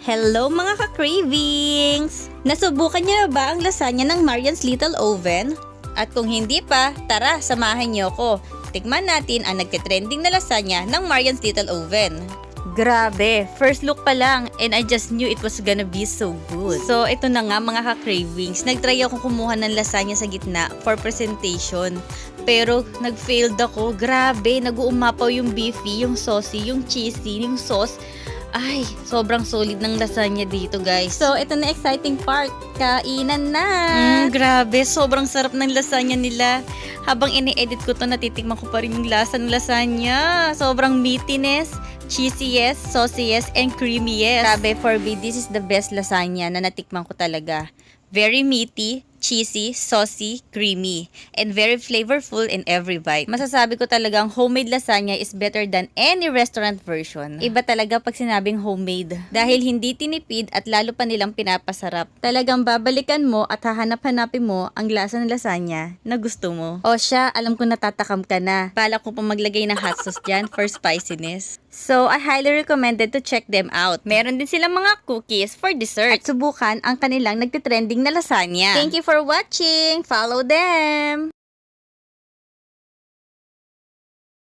Hello mga ka-cravings! Nasubukan niyo na ba ang lasagna ng Marian's Little Oven? At kung hindi pa, tara, samahan niyo ko. Tikman natin ang nagtitrending na lasagna ng Marian's Little Oven. Grabe, first look pa lang and I just knew it was gonna be so good. So ito na nga mga ka-cravings, nagtry ako kumuha ng lasagna sa gitna for presentation. Pero nag-failed ako, grabe, nag-uumapaw yung beefy, yung saucy, yung cheesy, yung sauce. Ay, sobrang solid ng lasagna dito, guys. So, ito na exciting part. Kainan na! Grabe, sobrang sarap ng lasagna nila. Habang ini-edit ko to, natitikman ko pa rin yung lasa ng lasagna. Sobrang meatiness, cheesyest, saucyest, and creamiest. Grabe, for me, this is the best lasagna na natikman ko talaga. Very meaty, cheesy, saucy, creamy, and very flavorful in every bite. Masasabi ko talagang homemade lasagna is better than any restaurant version. Iba talaga pag sinabing homemade. Dahil hindi tinipid at lalo pa nilang pinapasarap. Talagang babalikan mo at hahanap-hanapin mo ang lasa ng lasagna na gusto mo. O siya, alam ko natatakam ka na. Balak ko pa maglagay ng hot sauce dyan for spiciness. So, I highly recommended to check them out. Meron din silang mga cookies for dessert. At subukan ang kanilang nagtitrending na lasagna. Thank you for watching! Follow them!